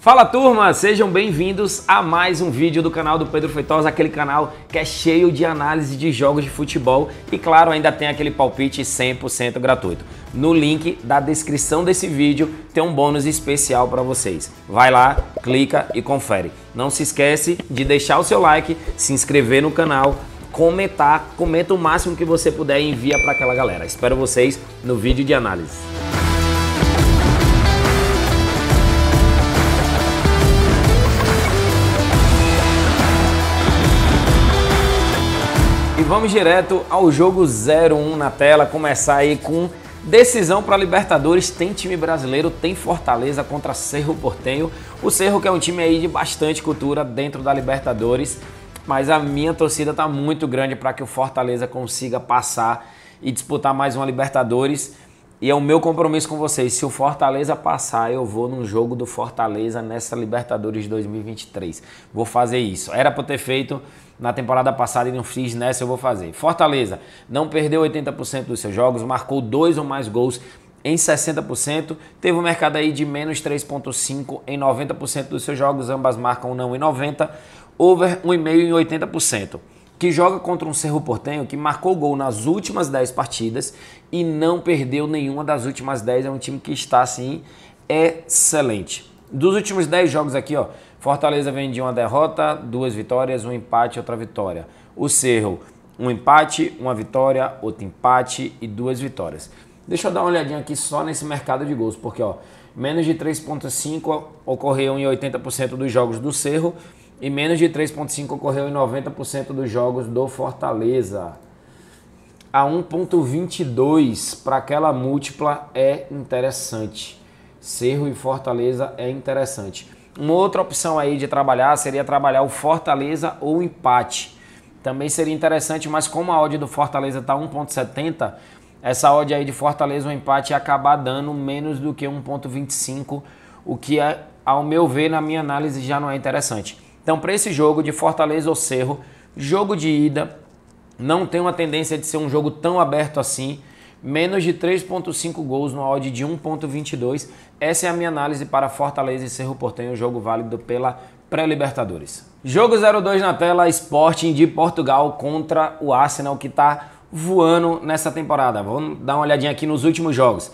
Fala turma, sejam bem-vindos a mais um vídeo do canal do Pedro Feitosa, aquele canal que é cheio de análise de jogos de futebol e claro, ainda tem aquele palpite 100% gratuito. No link da descrição desse vídeo tem um bônus especial para vocês. Vai lá, clica e confere. Não se esquece de deixar o seu like, se inscrever no canal, comenta o máximo que você puder e envia para aquela galera. Espero vocês no vídeo de análise. E vamos direto ao jogo 0-1 na tela, começar aí com decisão para Libertadores. Tem time brasileiro, tem Fortaleza contra Cerro Porteño. O Cerro que é um time aí de bastante cultura dentro da Libertadores, mas a minha torcida tá muito grande para que o Fortaleza consiga passar e disputar mais uma Libertadores. E é o meu compromisso com vocês, se o Fortaleza passar, eu vou num jogo do Fortaleza nessa Libertadores de 2023. Vou fazer isso. Era para ter feito na temporada passada e não fiz, nessa eu vou fazer. Fortaleza não perdeu 80% dos seus jogos, marcou 2 ou mais gols em 60%, teve um mercado aí de menos 3.5 em 90% dos seus jogos, ambas marcam não em 90%, over 1,5 em 80%. Que joga contra um Cerro Porteño que marcou gol nas últimas 10 partidas e não perdeu nenhuma das últimas 10, é um time que está assim excelente. Dos últimos 10 jogos aqui, ó, Fortaleza vem de uma derrota, 2 vitórias, um empate, outra vitória. O Cerro, um empate, uma vitória, outro empate e 2 vitórias. Deixa eu dar uma olhadinha aqui só nesse mercado de gols, porque ó, menos de 3.5 ocorreu em 80% dos jogos do Cerro e menos de 3.5 ocorreu em 90% dos jogos do Fortaleza. A 1.22 para aquela múltipla é interessante. Cerro e Fortaleza é interessante. Uma outra opção aí de trabalhar seria trabalhar o Fortaleza ou o empate. Também seria interessante, mas como a odd do Fortaleza está 1.70, essa odd aí de Fortaleza ou empate ia acabar dando menos do que 1.25, o que é, ao meu ver, na minha análise, já não é interessante. Então, para esse jogo de Fortaleza ou Cerro, jogo de ida, não tem uma tendência de ser um jogo tão aberto assim, menos de 3.5 gols no odd de 1.22. Essa é a minha análise para Fortaleza e Cerro Porteño, jogo válido pela pré-Libertadores. Jogo 0-2 na tela, Sporting de Portugal contra o Arsenal, que está voando nessa temporada. Vamos dar uma olhadinha aqui nos últimos jogos.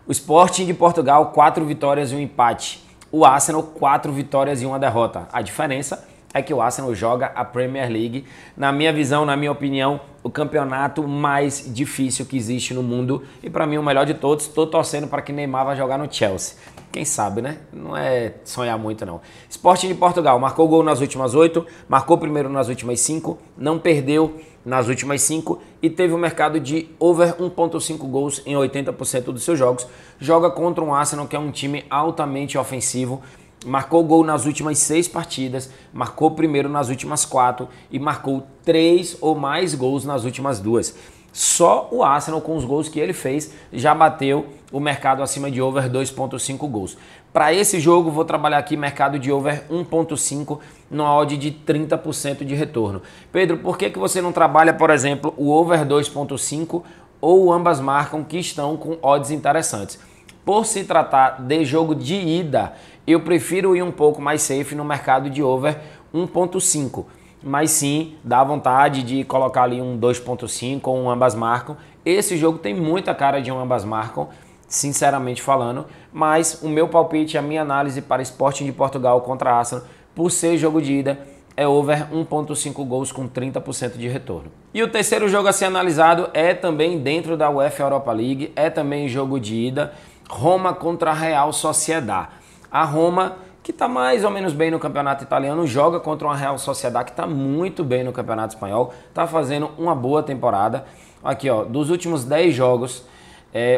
O Sporting de Portugal, 4 vitórias e um empate. O Arsenal, 4 vitórias e uma derrota. A diferença é que o Arsenal joga a Premier League. Na minha visão, na minha opinião, o campeonato mais difícil que existe no mundo. E para mim, o melhor de todos, estou torcendo para que Neymar vá jogar no Chelsea. Quem sabe, né? Não é sonhar muito, não. Sporting de Portugal, marcou gol nas últimas 8, marcou primeiro nas últimas 5, não perdeu nas últimas 5 e teve um mercado de over 1.5 gols em 80% dos seus jogos. Joga contra um Arsenal que é um time altamente ofensivo. Marcou gol nas últimas 6 partidas, marcou primeiro nas últimas 4 e marcou 3 ou mais gols nas últimas 2. Só o Arsenal, com os gols que ele fez, já bateu o mercado acima de over 2.5 gols. Para esse jogo, vou trabalhar aqui mercado de over 1.5 no odd de 30% de retorno. Pedro, por que você não trabalha, por exemplo, o over 2.5 ou ambas marcam que estão com odds interessantes? Por se tratar de jogo de ida, eu prefiro ir um pouco mais safe no mercado de over 1.5. Mas sim, dá vontade de colocar ali um 2.5 ou um ambas marcam. Esse jogo tem muita cara de um ambas marcam, sinceramente falando. Mas o meu palpite, a minha análise para Sporting de Portugal contra Arsenal, por ser jogo de ida, é over 1.5 gols com 30% de retorno. E o terceiro jogo a ser analisado é também dentro da UEFA Europa League, é também jogo de ida, Roma contra a Real Sociedad. A Roma, que está mais ou menos bem no campeonato italiano, joga contra uma Real Sociedad que está muito bem no campeonato espanhol, está fazendo uma boa temporada. Aqui, ó, dos últimos 10 jogos,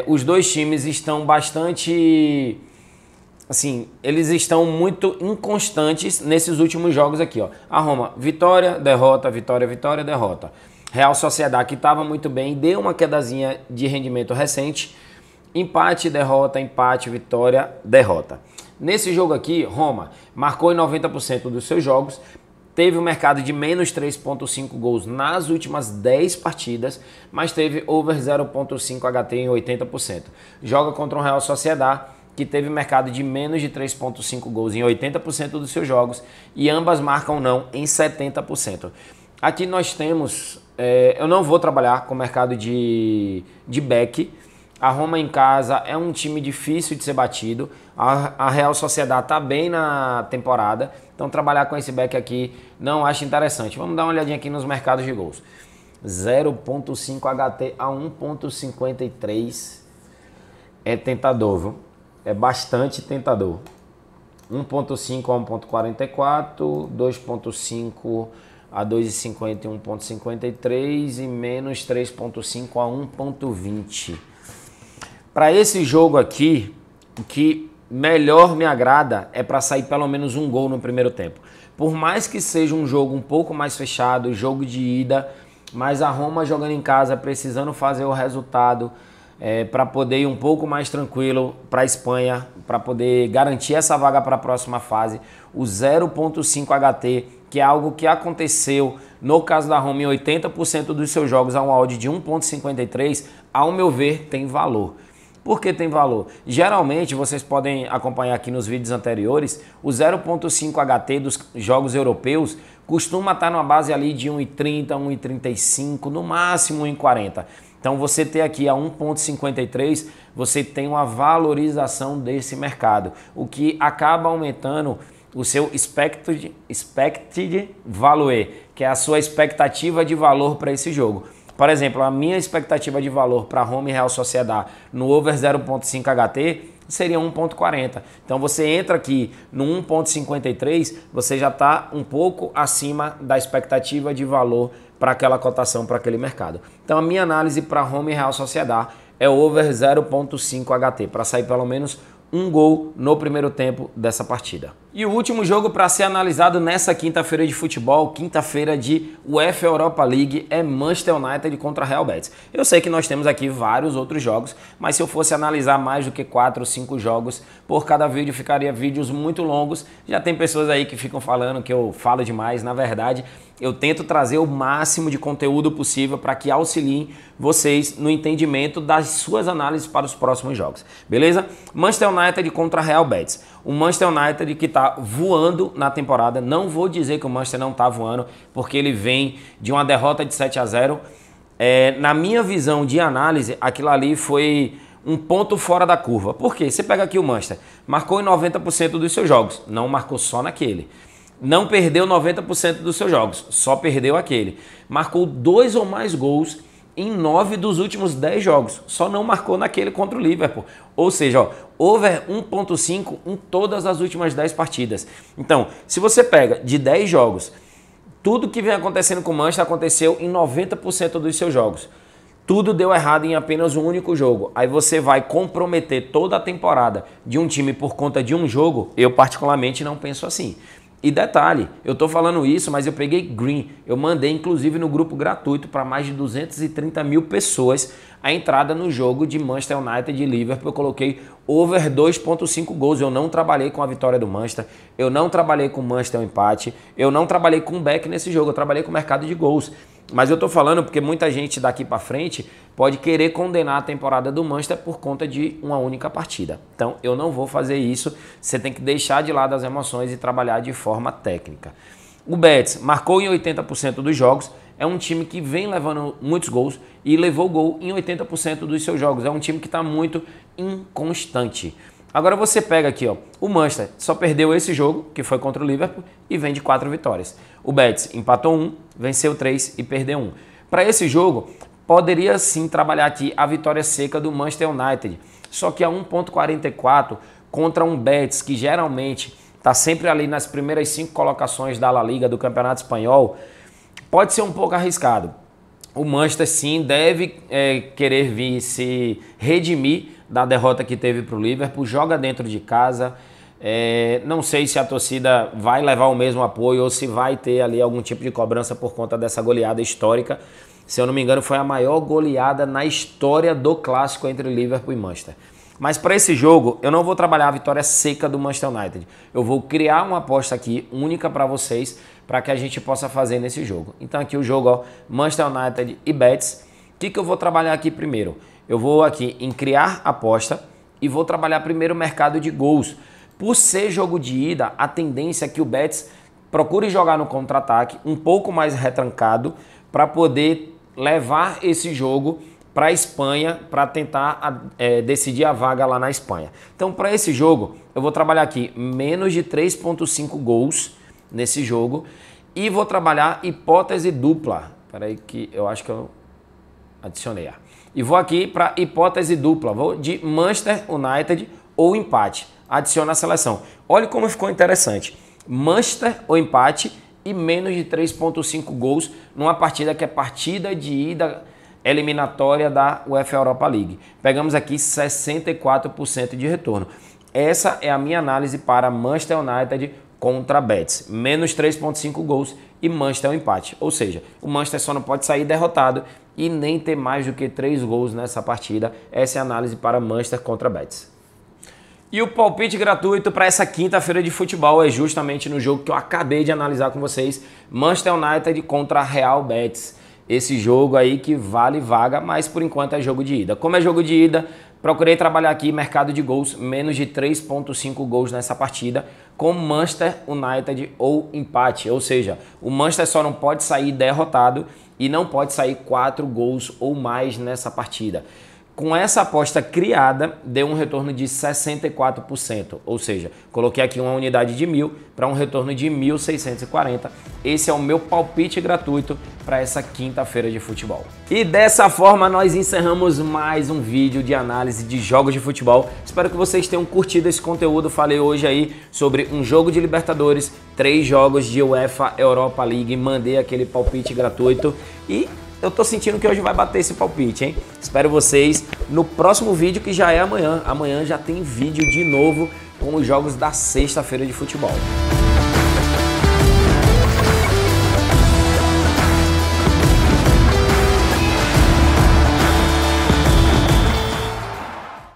os dois times estão bastante... Assim, eles estão muito inconstantes nesses últimos jogos aqui, ó. A Roma, vitória, derrota, vitória, vitória, derrota. Real Sociedad, que estava muito bem, deu uma quedazinha de rendimento recente. Empate, derrota, empate, vitória, derrota. Nesse jogo aqui, Roma marcou em 90% dos seus jogos, teve um mercado de menos 3.5 gols nas últimas 10 partidas, mas teve over 0.5 HT em 80%. Joga contra um Real Sociedad que teve mercado de menos de 3,5 gols em 80% dos seus jogos e ambas marcam não em 70%. Aqui nós temos, eu não vou trabalhar com o mercado de back. A Roma em casa é um time difícil de ser batido, a Real Sociedad está bem na temporada, então trabalhar com esse back aqui não acho interessante. Vamos dar uma olhadinha aqui nos mercados de gols. 0,5 HT a 1,53 é tentador, viu? É bastante tentador. 1,5 a 1,44, 2,5 a 2,50 e 1,53 e menos 3,5 a 1,20. Para esse jogo aqui, o que melhor me agrada é para sair pelo menos um gol no primeiro tempo. Por mais que seja um jogo um pouco mais fechado, jogo de ida, mas a Roma jogando em casa, precisando fazer o resultado para poder ir um pouco mais tranquilo para a Espanha, para poder garantir essa vaga para a próxima fase. O 0,5 HT, que é algo que aconteceu no caso da Roma em 80% dos seus jogos a um odd de 1,53, ao meu ver, tem valor. Por que tem valor? Geralmente, vocês podem acompanhar aqui nos vídeos anteriores, o 0,5 HT dos jogos europeus costuma estar numa base ali de 1,30, 1,35, no máximo 1,40. Então, você ter aqui a 1,53, você tem uma valorização desse mercado, o que acaba aumentando o seu expected value, que é a sua expectativa de valor para esse jogo. Por exemplo, a minha expectativa de valor para Roma e Real Sociedad no over 0,5 HT seria 1,40. Então você entra aqui no 1,53, você já está um pouco acima da expectativa de valor para aquela cotação, para aquele mercado. Então a minha análise para Roma e Real Sociedad é over 0,5 HT, para sair pelo menos um gol no primeiro tempo dessa partida. E o último jogo para ser analisado nessa quinta-feira de futebol, quinta-feira de UEFA Europa League, é Manchester United contra Real Betis. Eu sei que nós temos aqui vários outros jogos, mas se eu fosse analisar mais do que 4 ou 5 jogos por cada vídeo, ficaria vídeos muito longos. Já tem pessoas aí que ficam falando que eu falo demais. Na verdade, eu tento trazer o máximo de conteúdo possível para que auxiliem vocês no entendimento das suas análises para os próximos jogos. Beleza? Manchester United contra Real Betis. O Manchester United que está voando na temporada. Não vou dizer que o Manchester não está voando, porque ele vem de uma derrota de 7-0. Na minha visão de análise, aquilo ali foi um ponto fora da curva. Por quê? Você pega aqui o Manchester, marcou em 90% dos seus jogos, não marcou só naquele. Não perdeu 90% dos seus jogos, só perdeu aquele. Marcou 2 ou mais gols em 9 dos últimos 10 jogos, só não marcou naquele contra o Liverpool. Ou seja, ó, over 1,5 em todas as últimas 10 partidas. Então, se você pega de 10 jogos, tudo que vem acontecendo com o Manchester aconteceu em 90% dos seus jogos. Tudo deu errado em apenas um único jogo. Aí você vai comprometer toda a temporada de um time por conta de um jogo? Eu particularmente não penso assim. E detalhe, eu tô falando isso, mas eu peguei green, eu mandei inclusive no grupo gratuito para mais de 230 mil pessoas a entrada no jogo de Manchester United e Liverpool. Eu coloquei over 2,5 gols, eu não trabalhei com a vitória do Manchester, eu não trabalhei com o Manchester o empate, eu não trabalhei com o back nesse jogo, eu trabalhei com o mercado de gols. Mas eu tô falando porque muita gente daqui para frente pode querer condenar a temporada do Manchester por conta de uma única partida. Então eu não vou fazer isso, você tem que deixar de lado as emoções e trabalhar de forma técnica. O Betis marcou em 80% dos jogos, é um time que vem levando muitos gols e levou gol em 80% dos seus jogos. É um time que está muito inconstante. Agora você pega aqui, ó, o Manchester só perdeu esse jogo, que foi contra o Liverpool, e vem de 4 vitórias. O Betis empatou 1, venceu 3 e perdeu 1. Para esse jogo, poderia sim trabalhar aqui a vitória seca do Manchester United, só que a 1,44 contra um Betis que geralmente está sempre ali nas primeiras 5 colocações da La Liga, do Campeonato Espanhol, pode ser um pouco arriscado. O Manchester sim deve querer vir se redimir da derrota que teve para o Liverpool, joga dentro de casa. Não sei se a torcida vai levar o mesmo apoio ou se vai ter ali algum tipo de cobrança por conta dessa goleada histórica. Se eu não me engano, foi a maior goleada na história do clássico entre Liverpool e Manchester. Mas para esse jogo, eu não vou trabalhar a vitória seca do Manchester United. Eu vou criar uma aposta aqui única para vocês, para que a gente possa fazer nesse jogo. Então aqui o jogo, ó, Manchester United e Betis. O que eu vou trabalhar aqui primeiro? Eu vou aqui em criar aposta e vou trabalhar primeiro o mercado de gols. Por ser jogo de ida, a tendência é que o Betis procure jogar no contra-ataque um pouco mais retrancado para poder levar esse jogo para a Espanha, para tentar decidir a vaga lá na Espanha. Então, para esse jogo, eu vou trabalhar aqui menos de 3,5 gols nesse jogo e vou trabalhar hipótese dupla. Espera aí que eu acho que eu adicionei. E vou aqui para hipótese dupla, vou de Manchester United ou empate. Adiciona a seleção. Olha como ficou interessante. Manchester ou empate e menos de 3,5 gols numa partida que é partida de ida eliminatória da UEFA Europa League. Pegamos aqui 64% de retorno. Essa é a minha análise para Manchester United contra Betis. Menos 3,5 gols e Manchester empate. Ou seja, o Manchester só não pode sair derrotado e nem ter mais do que 3 gols nessa partida. Essa é a análise para Manchester contra Betis. E o palpite gratuito para essa quinta-feira de futebol é justamente no jogo que eu acabei de analisar com vocês, Manchester United contra Real Betis. Esse jogo aí que vale vaga, mas por enquanto é jogo de ida. Como é jogo de ida, procurei trabalhar aqui mercado de gols, menos de 3,5 gols nessa partida, com Manchester United ou empate. Ou seja, o Manchester só não pode sair derrotado e não pode sair 4 gols ou mais nessa partida. Com essa aposta criada, deu um retorno de 64%, ou seja, coloquei aqui uma unidade de 1.000 para um retorno de 1.640. Esse é o meu palpite gratuito para essa quinta-feira de futebol. E dessa forma nós encerramos mais um vídeo de análise de jogos de futebol. Espero que vocês tenham curtido esse conteúdo. Falei hoje aí sobre um jogo de Libertadores, 3 jogos de UEFA Europa League, mandei aquele palpite gratuito e eu tô sentindo que hoje vai bater esse palpite, hein? Espero vocês no próximo vídeo, que já é amanhã. Amanhã já tem vídeo de novo com os jogos da sexta-feira de futebol.